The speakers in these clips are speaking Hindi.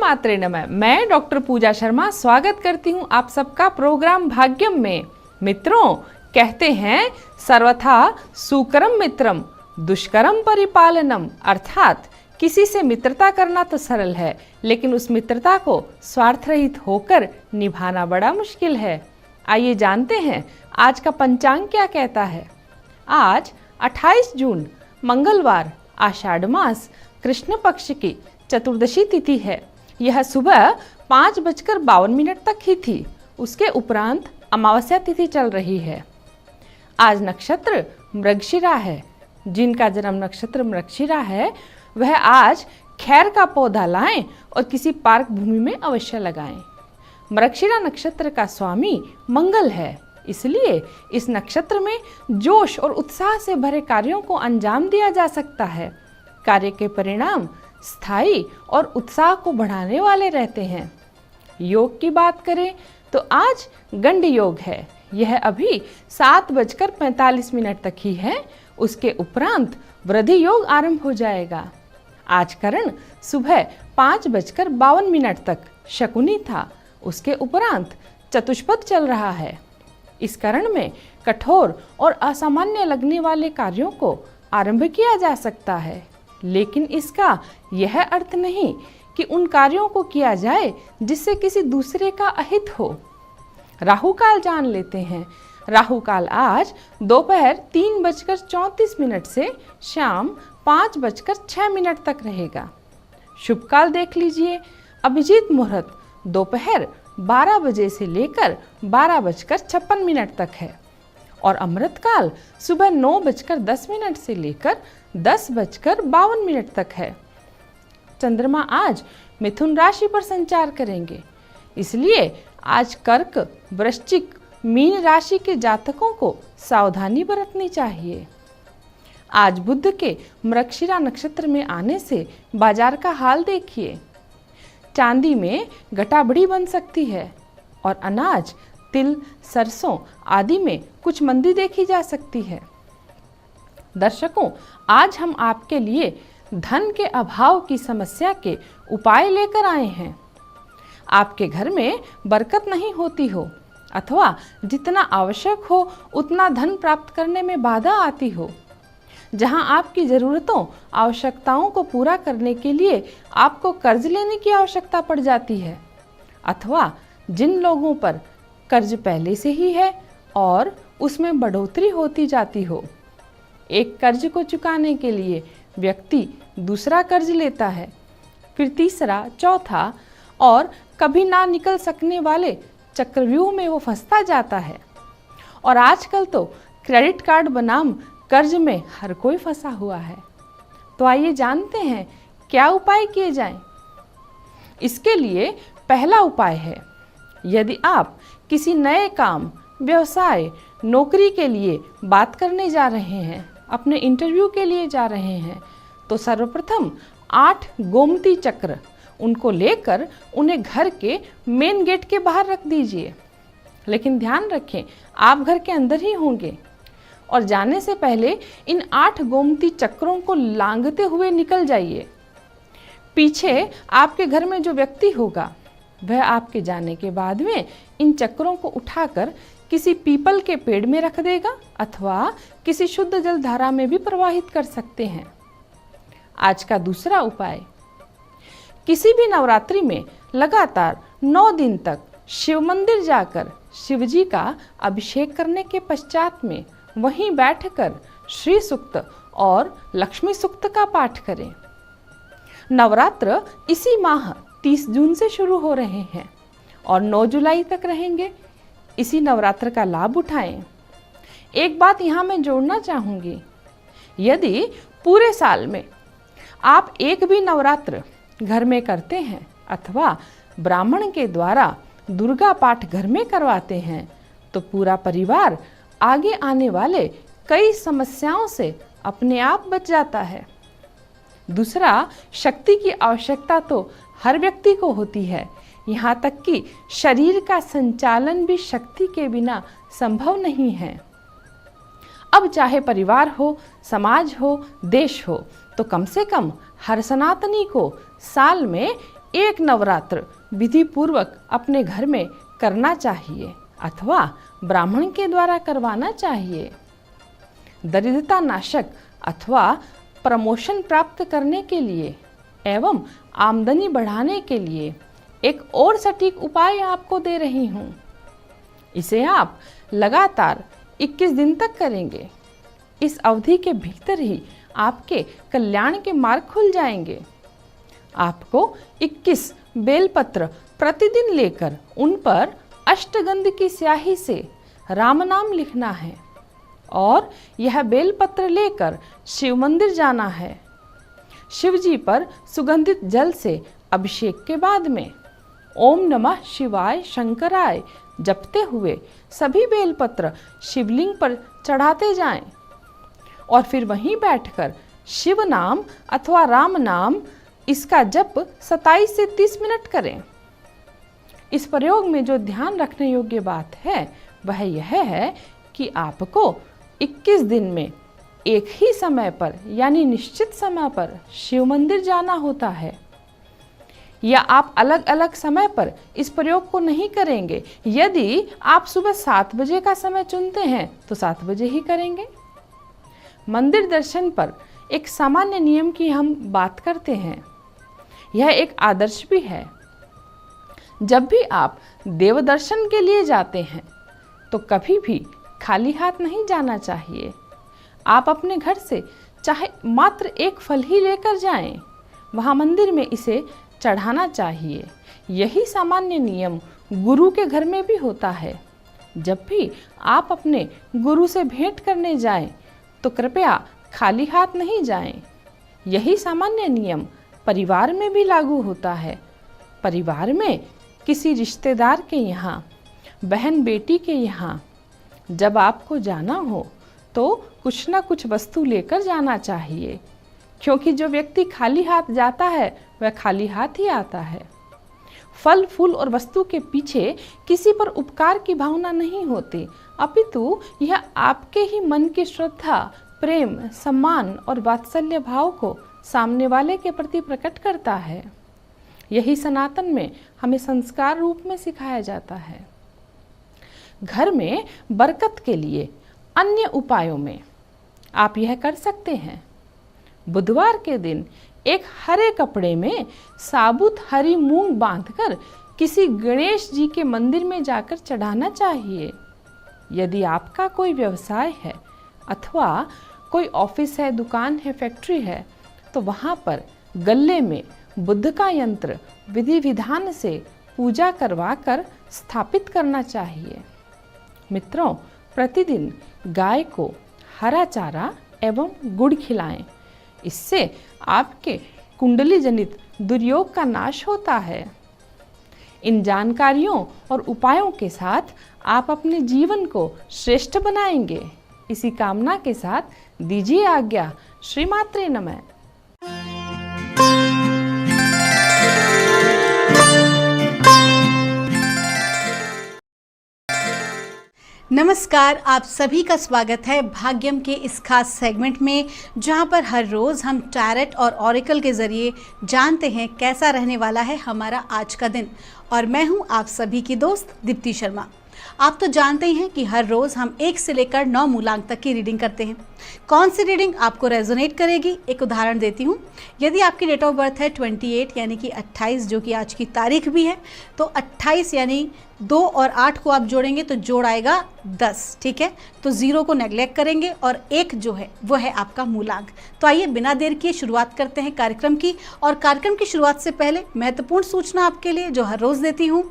मात्रे नमः। मैं डॉक्टर पूजा शर्मा स्वागत करती हूँ आप सबका प्रोग्राम भाग्यम में। मित्रों, कहते हैं सर्वथा सुकरम मित्रम दुष्करम परिपालनम, अर्थात किसी से मित्रता करना तो सरल है, लेकिन उस मित्रता को स्वार्थ रहित होकर निभाना बड़ा मुश्किल है। आइए जानते हैं आज का पंचांग क्या कहता है। आज 28 जून मंगलवार, आषाढ़ मास कृष्ण पक्ष की चतुर्दशी तिथि है। यह सुबह 5:52 तक ही थी। उसके उपरांत अमावस्या तिथि चल रही है। आज नक्षत्र मृगशिरा है। जिनका जन्म नक्षत्र मृगशिरा है वह आज खैर का पौधा लाएं और किसी पार्क भूमि में अवश्य लगाएं। मृगशिरा नक्षत्र का स्वामी मंगल है, इसलिए इस नक्षत्र में जोश और उत्साह से भरे कार्यों को अंजाम दिया जा सकता है। कार्य के परिणाम स्थायी और उत्साह को बढ़ाने वाले रहते हैं। योग की बात करें तो आज गंड योग है। यह अभी 7:45 तक ही है। उसके उपरांत वृद्धि योग आरंभ हो जाएगा। आज करण सुबह 5:52 तक शकुनी था। उसके उपरांत चतुष्पद चल रहा है। इस करण में कठोर और असामान्य लगने वाले कार्यों को आरंभ किया जा सकता है, लेकिन इसका यह अर्थ नहीं कि उन कार्यों को किया जाए जिससे किसी दूसरे का अहित हो। राहु काल जान लेते हैं। राहु काल आज दोपहर 3:34 से शाम 5:06 तक रहेगा। शुभ काल देख लीजिए। अभिजीत मुहूर्त दोपहर 12 बजे से लेकर 12:56 तक है और अमृत काल सुबह 9:10 से लेकर 10:52 तक है। चंद्रमा आज मिथुन राशि पर संचार करेंगे, इसलिए आज कर्क, वृश्चिक, मीन राशि के जातकों को सावधानी बरतनी चाहिए। आज बुध के मृगशिरा नक्षत्र में आने से बाजार का हाल देखिए। चांदी में घटाबढ़ी बन सकती है और अनाज, तिल, सरसों आदि में कुछ मंदी देखी जा सकती है। दर्शकों, आज हम आपके लिए धन के अभाव की समस्या के उपाय लेकर आए हैं। आपके घर में बरकत नहीं होती हो अथवा जितना आवश्यक हो उतना धन प्राप्त करने में बाधा आती हो, जहां आपकी ज़रूरतों, आवश्यकताओं को पूरा करने के लिए आपको कर्ज लेने की आवश्यकता पड़ जाती है, अथवा जिन लोगों पर कर्ज पहले से ही है और उसमें बढ़ोतरी होती जाती हो। एक कर्ज को चुकाने के लिए व्यक्ति दूसरा कर्ज लेता है, फिर तीसरा, चौथा, और कभी ना निकल सकने वाले चक्रव्यूह में वो फंसता जाता है। और आजकल तो क्रेडिट कार्ड बनाम कर्ज में हर कोई फंसा हुआ है। तो आइए जानते हैं क्या उपाय किए जाएं। इसके लिए पहला उपाय है, यदि आप किसी नए काम, व्यवसाय, नौकरी के लिए बात करने जा रहे हैं, अपने इंटरव्यू के लिए जा रहे हैं, तो सर्वप्रथम 8 गोमती चक्र उनको लेकर उन्हें घर के मेन गेट के बाहर रख दीजिए। लेकिन ध्यान रखें, आप घर के अंदर ही होंगे और जाने से पहले इन 8 गोमती चक्रों को लांघते हुए निकल जाइए। पीछे आपके घर में जो व्यक्ति होगा वह आपके जाने के बाद में इन चक्रों को उठाकर किसी पीपल के पेड़ में रख देगा अथवा किसी शुद्ध जल धारा में भी प्रवाहित कर सकते हैं। आज का दूसरा उपाय, किसी भी नवरात्रि में लगातार 9 दिन तक शिव मंदिर जाकर शिव जी का अभिषेक करने के पश्चात में वहीं बैठकर श्री सूक्त और लक्ष्मी सूक्त का पाठ करें। नवरात्र इसी माह 30 जून से शुरू हो रहे हैं और 9 जुलाई तक रहेंगे। इसी नवरात्र का लाभ उठाएं। एक बात यहाँ मैं जोड़ना चाहूँगी, यदि पूरे साल में आप एक भी नवरात्र घर में करते हैं अथवा ब्राह्मण के द्वारा दुर्गा पाठ घर में करवाते हैं, तो पूरा परिवार आगे आने वाले कई समस्याओं से अपने आप बच जाता है। दूसरा, शक्ति की आवश्यकता तो हर व्यक्ति को होती है, यहाँ तक कि शरीर का संचालन भी शक्ति के बिना संभव नहीं है। अब चाहे परिवार हो, समाज हो, देश हो, तो कम से कम हर सनातनी को साल में एक नवरात्र विधि पूर्वक अपने घर में करना चाहिए अथवा ब्राह्मण के द्वारा करवाना चाहिए। दरिद्रता नाशक अथवा प्रमोशन प्राप्त करने के लिए एवं आमदनी बढ़ाने के लिए एक और सटीक उपाय आपको दे रही हूँ। इसे आप लगातार 21 दिन तक करेंगे। इस अवधि के भीतर ही आपके कल्याण के मार्ग खुल जाएंगे। आपको 21 बेलपत्र प्रतिदिन लेकर उन पर अष्टगंध की स्याही से राम नाम लिखना है और यह बेलपत्र लेकर शिव मंदिर जाना है। शिव जी पर सुगंधित जल से अभिषेक के बाद में ओम नमः शिवाय शंकराय जपते हुए सभी बेलपत्र शिवलिंग पर चढ़ाते जाएं और फिर वहीं बैठकर शिव नाम अथवा राम नाम इसका जप 27 से 30 मिनट करें। इस प्रयोग में जो ध्यान रखने योग्य बात है वह यह है कि आपको 21 दिन में एक ही समय पर यानी निश्चित समय पर शिव मंदिर जाना होता है, या आप अलग अलग समय पर इस प्रयोग को नहीं करेंगे। यदि आप सुबह 7 बजे का समय चुनते हैं तो 7 बजे ही करेंगे। मंदिर दर्शन पर एक सामान्य नियम की हम बात करते हैं, यह एक आदर्श भी है। जब भी आप देव दर्शन के लिए जाते हैं तो कभी भी खाली हाथ नहीं जाना चाहिए। आप अपने घर से चाहे मात्र एक फल ही लेकर जाएं, वहां मंदिर में इसे चढ़ाना चाहिए। यही सामान्य नियम गुरु के घर में भी होता है। जब भी आप अपने गुरु से भेंट करने जाएं तो कृपया खाली हाथ नहीं जाएं। यही सामान्य नियम परिवार में भी लागू होता है। परिवार में किसी रिश्तेदार के यहाँ, बहन बेटी के यहाँ जब आपको जाना हो तो कुछ ना कुछ वस्तु लेकर जाना चाहिए, क्योंकि जो व्यक्ति खाली हाथ जाता है वह खाली हाथ ही आता है। फल फूल और वस्तु के पीछे किसी पर उपकार की भावना नहीं होती, अपितु यह आपके ही मन की श्रद्धा, प्रेम, सम्मान और वात्सल्य भाव को सामने वाले के प्रति प्रकट करता है। यही सनातन में हमें संस्कार रूप में सिखाया जाता है। घर में बरकत के लिए अन्य उपायों में आप यह कर सकते हैं। बुधवार के दिन एक हरे कपड़े में साबुत हरी मूंग बांधकर किसी गणेश जी के मंदिर में जाकर चढ़ाना चाहिए। यदि आपका कोई व्यवसाय है अथवा कोई ऑफिस है, दुकान है, फैक्ट्री है, तो वहाँ पर गले में बुद्ध का यंत्र विधि विधान से पूजा करवा कर स्थापित करना चाहिए। मित्रों, प्रतिदिन गाय को हरा चारा एवं गुड़ खिलाएं। इससे आपके कुंडली जनित दुर्योग का नाश होता है। इन जानकारियों और उपायों के साथ आप अपने जीवन को श्रेष्ठ बनाएंगे। इसी कामना के साथ दीजिए आज्ञा। श्री मात्रे नमः। नमस्कार, आप सभी का स्वागत है भाग्यम के इस खास सेगमेंट में, जहां पर हर रोज़ हम टैरेट और ऑरिकल के ज़रिए जानते हैं कैसा रहने वाला है हमारा आज का दिन। और मैं हूं आप सभी की दोस्त दीप्ति शर्मा। आप तो जानते ही हैं कि हर रोज़ हम 1 से लेकर 9 मूलांक तक की रीडिंग करते हैं। कौन सी रीडिंग आपको रेजोनेट करेगी, एक उदाहरण देती हूँ। यदि आपकी डेट ऑफ बर्थ है 28 यानी कि 28, जो कि आज की तारीख भी है, तो 28 यानी 2 और 8 को आप जोड़ेंगे तो जोड़ आएगा 10। ठीक है, तो 0 को नेगलेक्ट करेंगे और 1 जो है वो है आपका मूलांक। तो आइए बिना देर किए शुरुआत करते हैं कार्यक्रम की। और कार्यक्रम की शुरुआत से पहले महत्वपूर्ण सूचना आपके लिए जो हर रोज़ देती हूँ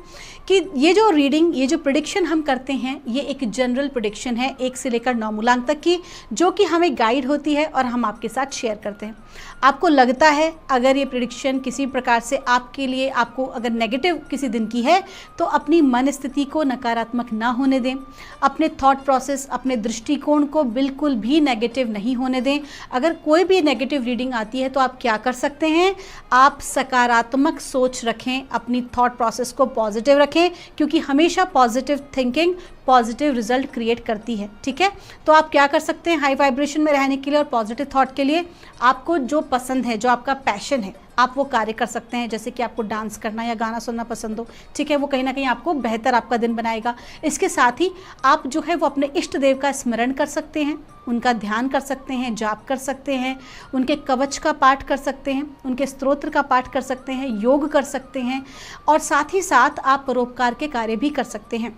कि ये जो रीडिंग, ये जो प्रेडिक्शन हम करते हैं, ये एक जनरल प्रेडिक्शन है 1 से लेकर 9 मूलांक तक की, जो कि हमें गाइड होती है और हम आपके साथ शेयर करते हैं। आपको लगता है अगर ये प्रेडिक्शन किसी प्रकार से आपके लिए, आपको अगर नेगेटिव किसी दिन की है, तो अपनी मन स्थिति को नकारात्मक ना होने दें। अपने थॉट प्रोसेस, अपने दृष्टिकोण को बिल्कुल भी नेगेटिव नहीं होने दें। अगर कोई भी नेगेटिव रीडिंग आती है तो आप क्या कर सकते हैं, आप सकारात्मक सोच रखें, अपनी थॉट प्रोसेस को पॉजिटिव रखें, क्योंकि हमेशा positive thinking positive result create करती है। ठीक है, तो आप क्या कर सकते हैं हाई वाइब्रेशन में रहने के लिए और पॉजिटिव थॉट के लिए, आपको जो पसंद है, जो आपका पैशन है, आप वो कार्य कर सकते हैं, जैसे कि आपको डांस करना या गाना सुनना पसंद हो, ठीक है, वो कहीं ना कहीं आपको बेहतर आपका दिन बनाएगा। इसके साथ ही आप जो है वो अपने इष्ट देव का स्मरण कर सकते हैं, उनका ध्यान कर सकते हैं, जाप कर सकते हैं, उनके कवच का पाठ कर सकते हैं, उनके स्तोत्र का पाठ कर सकते हैं, योग कर सकते हैं, और साथ ही साथ आप परोपकार के कार्य भी कर सकते हैं।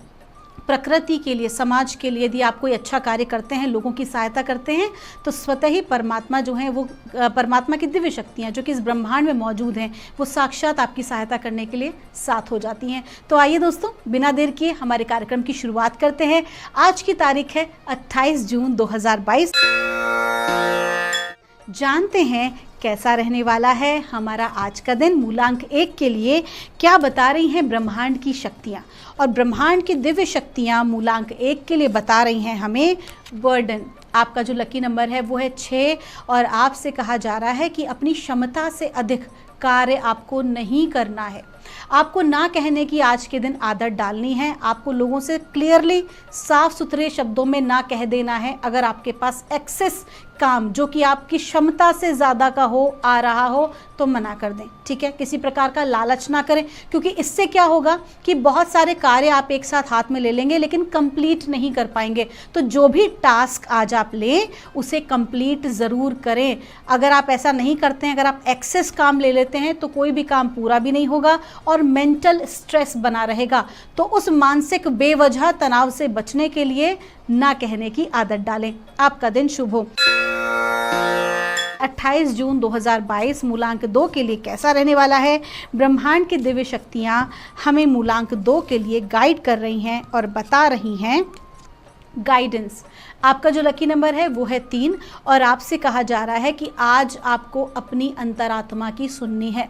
प्रकृति के लिए, समाज के लिए यदि आप कोई अच्छा कार्य करते हैं, लोगों की सहायता करते हैं, तो स्वतः ही परमात्मा जो है वो परमात्मा की दिव्य शक्तियाँ जो कि इस ब्रह्मांड में मौजूद हैं, वो साक्षात आपकी सहायता करने के लिए साथ हो जाती हैं। तो आइए दोस्तों, बिना देर किए हमारे कार्यक्रम की शुरुआत करते हैं। आज की तारीख है 28 जून 2022। जानते हैं कैसा रहने वाला है हमारा आज का दिन। मूलांक 1 के लिए क्या बता रही हैं ब्रह्मांड की शक्तियाँ, और ब्रह्मांड की दिव्य शक्तियाँ मूलांक 1 के लिए बता रही हैं हमें बर्डन। आपका जो लकी नंबर है वो है 6, और आपसे कहा जा रहा है कि अपनी क्षमता से अधिक कार्य आपको नहीं करना है। आपको ना कहने की आज के दिन आदत डालनी है। आपको लोगों से क्लियरली, साफ सुथरे शब्दों में ना कह देना है। अगर आपके पास एक्सेस काम जो कि आपकी क्षमता से ज़्यादा का हो, आ रहा हो, तो मना कर दें, ठीक है। किसी प्रकार का लालच ना करें, क्योंकि इससे क्या होगा कि बहुत सारे कार्य आप एक साथ हाथ में ले लेंगे लेकिन कंप्लीट नहीं कर पाएंगे। तो जो भी टास्क आज आप लें उसे कंप्लीट ज़रूर करें। अगर आप ऐसा नहीं करते हैं, अगर आप एक्सेस काम ले लेते हैं, तो कोई भी काम पूरा भी नहीं होगा और मेंटल स्ट्रेस बना रहेगा। तो उस मानसिक बेवजह तनाव से बचने के लिए ना कहने की आदत डालें। आपका दिन शुभ हो। 28 जून 2022 मूलांक 2 के लिए कैसा रहने वाला है। ब्रह्मांड की दिव्य शक्तियाँ हमें मूलांक 2 के लिए गाइड कर रही हैं और बता रही हैं गाइडेंस। आपका जो लकी नंबर है वो है 3, और आपसे कहा जा रहा है कि आज आपको अपनी अंतरात्मा की सुननी है,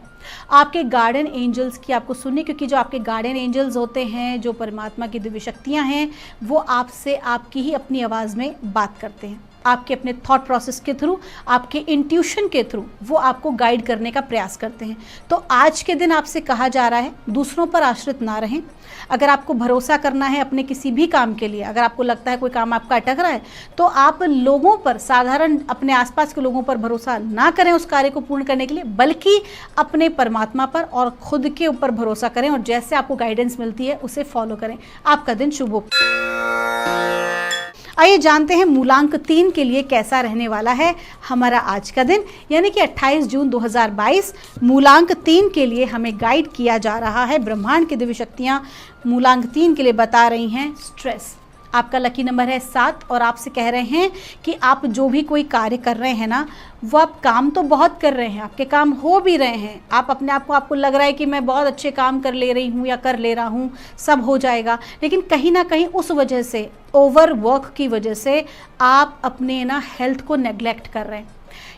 आपके गार्डियन एंजल्स की आपको सुननी, क्योंकि जो आपके गार्डियन एंजल्स होते हैं, जो परमात्मा की दिव्य शक्तियाँ हैं, वो आपसे आपकी ही अपनी आवाज़ में बात करते हैं। आपके अपने थॉट प्रोसेस के थ्रू, आपके इंट्यूशन के थ्रू वो आपको गाइड करने का प्रयास करते हैं। तो आज के दिन आपसे कहा जा रहा है दूसरों पर आश्रित ना रहें। अगर आपको भरोसा करना है अपने किसी भी काम के लिए, अगर आपको लगता है कोई काम आपका अटक रहा है, तो आप लोगों पर, साधारण अपने आसपास के लोगों पर भरोसा ना करें उस कार्य को पूर्ण करने के लिए, बल्कि अपने परमात्मा पर और खुद के ऊपर भरोसा करें, और जैसे आपको गाइडेंस मिलती है उसे फॉलो करें। आपका दिन शुभ हो। आइए जानते हैं मूलांक 3 के लिए कैसा रहने वाला है हमारा आज का दिन, यानी कि 28 जून 2022 मूलांक 3 के लिए हमें गाइड किया जा रहा है। ब्रह्मांड की दिव्य शक्तियाँ मूलांक 3 के लिए बता रही हैं स्ट्रेस। आपका लकी नंबर है 7, और आपसे कह रहे हैं कि आप जो भी कोई कार्य कर रहे हैं ना, वो आप काम तो बहुत कर रहे हैं, आपके काम हो भी रहे हैं, आप अपने आप को, आपको लग रहा है कि मैं बहुत अच्छे काम कर ले रही हूँ या कर ले रहा हूँ, सब हो जाएगा, लेकिन कहीं ना कहीं उस वजह से, ओवर वर्क की वजह से आप अपने ना हेल्थ को नेग्लेक्ट कर रहे हैं।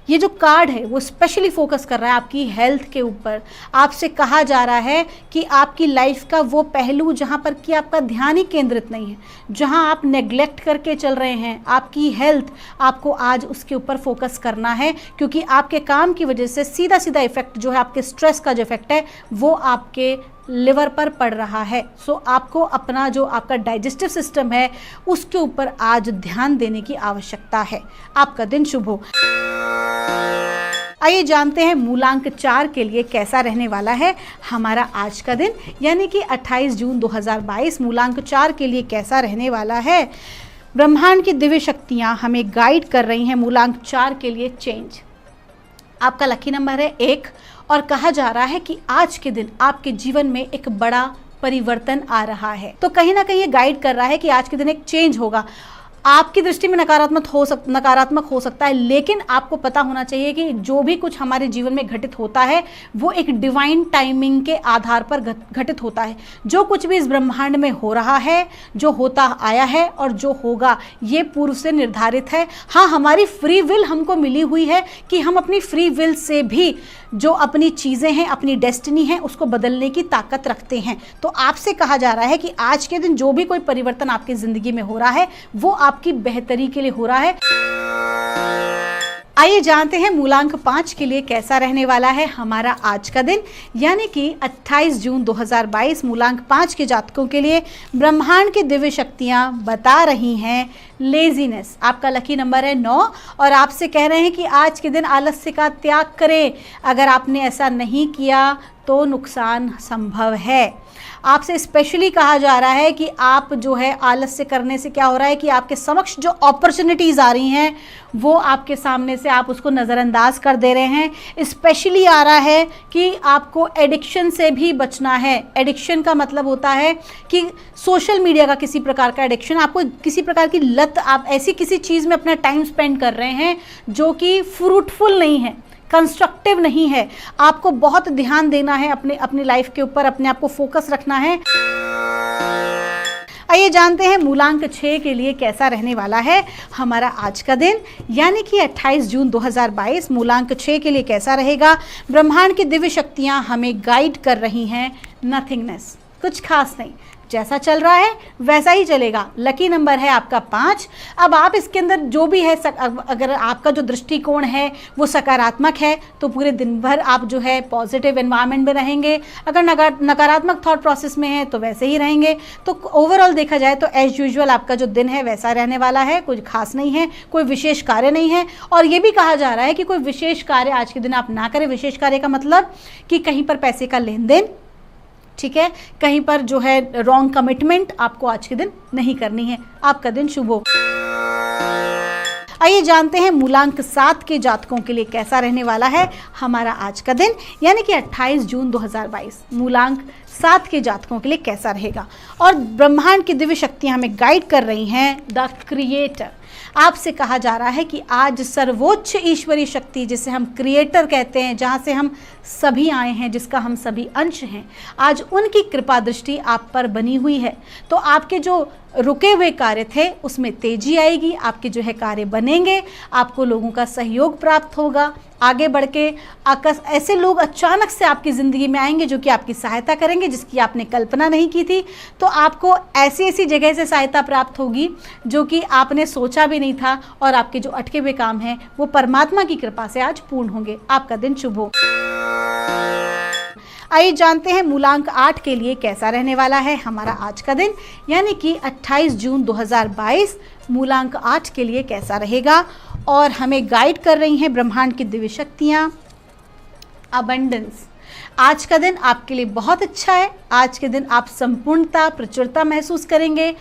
ये जो कार्ड है वो स्पेशली फोकस कर रहा है आपकी हेल्थ के ऊपर। आपसे कहा जा रहा है कि आपकी लाइफ का वो पहलू जहाँ पर कि आपका ध्यान ही केंद्रित नहीं है, जहाँ आप नेग्लेक्ट करके चल रहे हैं, आपकी हेल्थ, आपको आज उसके ऊपर फोकस करना है, क्योंकि आपके काम की वजह से सीधा सीधा इफेक्ट जो है, आपके स्ट्रेस का जो इफेक्ट है वो आपके लिवर पर पड़ रहा है। सो आपको अपना जो आपका डाइजेस्टिव सिस्टम है उसके ऊपर आज ध्यान देने की आवश्यकता है। आपका दिन शुभ हो। आइए जानते हैं मूलांक 4 के लिए कैसा रहने वाला है हमारा आज का दिन, यानी कि 28 जून 2022 मूलांक 4 के लिए कैसा रहने वाला है। ब्रह्मांड की दिव्य शक्तियाँ हमें गाइड कर रही हैं मूलांक 4 के लिए चेंज। आपका लकी नंबर है 1, और कहा जा रहा है कि आज के दिन आपके जीवन में एक बड़ा परिवर्तन आ रहा है। तो कहीं ना कहीं ये गाइड कर रहा है कि आज के दिन एक चेंज होगा। आपकी दृष्टि में नकारात्मक हो सकता है, लेकिन आपको पता होना चाहिए कि जो भी कुछ हमारे जीवन में घटित होता है वो एक डिवाइन टाइमिंग के आधार पर घटित होता है। जो कुछ भी इस ब्रह्मांड में हो रहा है, जो होता आया है और जो होगा, ये पूर्व से निर्धारित है। हाँ, हमारी फ्री विल हमको मिली हुई है कि हम अपनी फ्री विल से भी जो अपनी चीज़ें हैं, अपनी डेस्टिनी है, उसको बदलने की ताकत रखते हैं। तो आपसे कहा जा रहा है कि आज के दिन जो भी कोई परिवर्तन आपकी ज़िंदगी में हो रहा है वो आपकी बेहतरी के लिए हो रहा है। आइए जानते हैं मूलांक 5 के लिए कैसा रहने वाला है हमारा आज का दिन, यानी कि 28 जून 2022 मूलांक 5 के जातकों के लिए ब्रह्मांड की दिव्य शक्तियाँ बता रही हैं लेजीनेस। आपका लकी नंबर है 9 और आपसे कह रहे हैं कि आज के दिन आलस्य का त्याग करें। अगर आपने ऐसा नहीं किया तो नुकसान संभव है। आपसे स्पेशली कहा जा रहा है कि आप जो है आलस्य करने से क्या हो रहा है कि आपके समक्ष जो अपॉर्चुनिटीज़ आ रही हैं वो आपके सामने से आप उसको नज़रअंदाज कर दे रहे हैं। स्पेशली आ रहा है कि आपको एडिक्शन से भी बचना है। एडिक्शन का मतलब होता है कि सोशल मीडिया का किसी प्रकार का एडिक्शन, आपको किसी प्रकार की लत, आप ऐसी किसी चीज़ में अपना टाइम स्पेंड कर रहे हैं जो कि फ्रूटफुल नहीं है, कंस्ट्रक्टिव नहीं है। आपको बहुत ध्यान देना है अपनी लाइफ के ऊपर, अपने आप को फोकस रखना है। आइए जानते हैं मूलांक 6 के लिए कैसा रहने वाला है हमारा आज का दिन, यानी कि 28 जून 2022 मूलांक 6 के लिए कैसा रहेगा। ब्रह्मांड की दिव्य शक्तियां हमें गाइड कर रही हैं नथिंगनेस, कुछ खास नहीं, जैसा चल रहा है वैसा ही चलेगा। लकी नंबर है आपका 5। अब आप इसके अंदर जो भी है, अगर आपका जो दृष्टिकोण है वो सकारात्मक है तो पूरे दिन भर आप जो है पॉजिटिव एनवायरनमेंट में रहेंगे। अगर नकारात्मक थॉट प्रोसेस में है तो वैसे ही रहेंगे। तो ओवरऑल देखा जाए तो एज यूजुअल आपका जो दिन है वैसा रहने वाला है, कुछ खास नहीं है, कोई विशेष कार्य नहीं है। और ये भी कहा जा रहा है कि कोई विशेष कार्य आज के दिन आप ना करें। विशेष कार्य का मतलब कि कहीं पर पैसे का लेन देन, ठीक है, कहीं पर जो है रॉन्ग कमिटमेंट आपको आज के दिन नहीं करनी है। आपका दिन शुभ हो। आइए जानते हैं मूलांक 7 के जातकों के लिए कैसा रहने वाला है हमारा आज का दिन, यानी कि 28 जून 2022 मूलांक 7 के जातकों के लिए कैसा रहेगा। और ब्रह्मांड की दिव्य शक्तियां हमें गाइड कर रही हैं द क्रिएटर। आपसे कहा जा रहा है कि आज सर्वोच्च ईश्वरीय शक्ति, जिसे हम क्रिएटर कहते हैं, जहाँ से हम सभी आए हैं, जिसका हम सभी अंश हैं, आज उनकी कृपा दृष्टि आप पर बनी हुई है। तो आपके जो रुके हुए कार्य थे उसमें तेजी आएगी, आपके जो है कार्य बनेंगे, आपको लोगों का सहयोग प्राप्त होगा। आगे बढ़ के ऐसे लोग अचानक से आपकी ज़िंदगी में आएंगे जो कि आपकी सहायता करेंगे, जिसकी आपने कल्पना नहीं की थी। तो आपको ऐसी ऐसी जगह से सहायता प्राप्त होगी जो कि आपने सोचा भी नहीं था, और आपके जो अटके हुए काम हैं वो परमात्मा की कृपा से आज पूर्ण होंगे। आपका दिन शुभ हो। आइए जानते हैं मूलांक 8 के लिए कैसा रहने वाला है हमारा आज का दिन, यानी कि 28 जून 2022 मूलांक 8 के लिए कैसा रहेगा। और हमें गाइड कर रही हैं ब्रह्मांड की दिव्य शक्तियाँ अबंडेंस। आज का दिन आपके लिए बहुत अच्छा है। आज के दिन आप संपूर्णता, प्रचुरता महसूस करेंगे।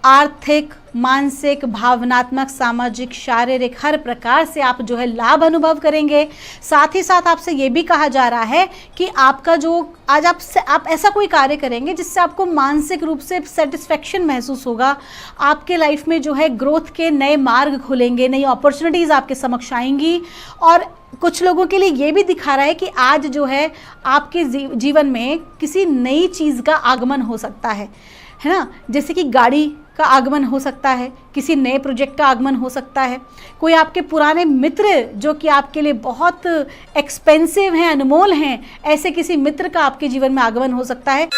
आर्थिक, मानसिक, भावनात्मक, सामाजिक, शारीरिक हर प्रकार से आप जो है लाभ अनुभव करेंगे। साथ ही साथ आपसे ये भी कहा जा रहा है कि आपका जो आज आप ऐसा कोई कार्य करेंगे जिससे आपको मानसिक रूप से सेटिस्फेक्शन महसूस होगा। आपके लाइफ में जो है ग्रोथ के नए मार्ग खुलेंगे, नई अपॉर्चुनिटीज़ आपके समक्ष आएंगी। और कुछ लोगों के लिए ये भी दिखा रहा है कि आज जो है आपके जीवन में किसी नई चीज़ का आगमन हो सकता है ना, जैसे कि गाड़ी का आगमन हो सकता है, किसी नए प्रोजेक्ट का आगमन हो सकता है, कोई आपके पुराने मित्र जो कि आपके लिए बहुत एक्सपेंसिव हैं, अनमोल हैं, ऐसे किसी मित्र का आपके जीवन में आगमन हो सकता है।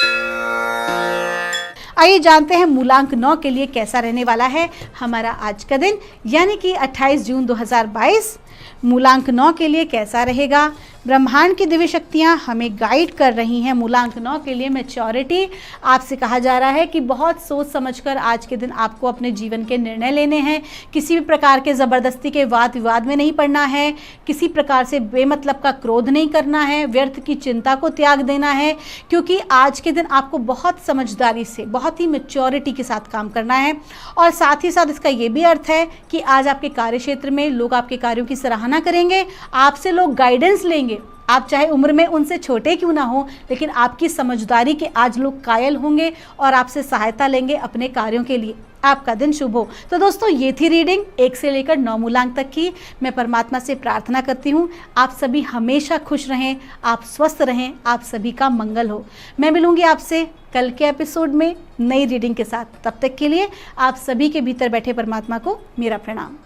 आइए जानते हैं मूलांक 9 के लिए कैसा रहने वाला है हमारा आज का दिन, यानी कि 28 जून 2022 मूलांक 9 के लिए कैसा रहेगा। ब्रह्मांड की दिव्य शक्तियाँ हमें गाइड कर रही हैं मूलांक 9 के लिए मैच्योरिटी। आपसे कहा जा रहा है कि बहुत सोच समझकर आज के दिन आपको अपने जीवन के निर्णय लेने हैं। किसी भी प्रकार के ज़बरदस्ती के वाद विवाद में नहीं पड़ना है, किसी प्रकार से बेमतलब का क्रोध नहीं करना है, व्यर्थ की चिंता को त्याग देना है, क्योंकि आज के दिन आपको बहुत समझदारी से, बहुत ही मैच्योरिटी के साथ काम करना है। और साथ ही साथ इसका ये भी अर्थ है कि आज आपके कार्य क्षेत्र में लोग आपके कार्यों की सराहना करेंगे, आपसे लोग गाइडेंस लेंगे। आप चाहे उम्र में उनसे छोटे क्यों ना हो, लेकिन आपकी समझदारी के आज लोग कायल होंगे और आपसे सहायता लेंगे अपने कार्यों के लिए। आपका दिन शुभ हो। तो दोस्तों, ये थी रीडिंग 1 से लेकर 9 मूलांक तक की। मैं परमात्मा से प्रार्थना करती हूँ आप सभी हमेशा खुश रहें, आप स्वस्थ रहें, आप सभी का मंगल हो। मैं मिलूंगी आपसे कल के एपिसोड में नई रीडिंग के साथ। तब तक के लिए आप सभी के भीतर बैठे परमात्मा को मेरा प्रणाम।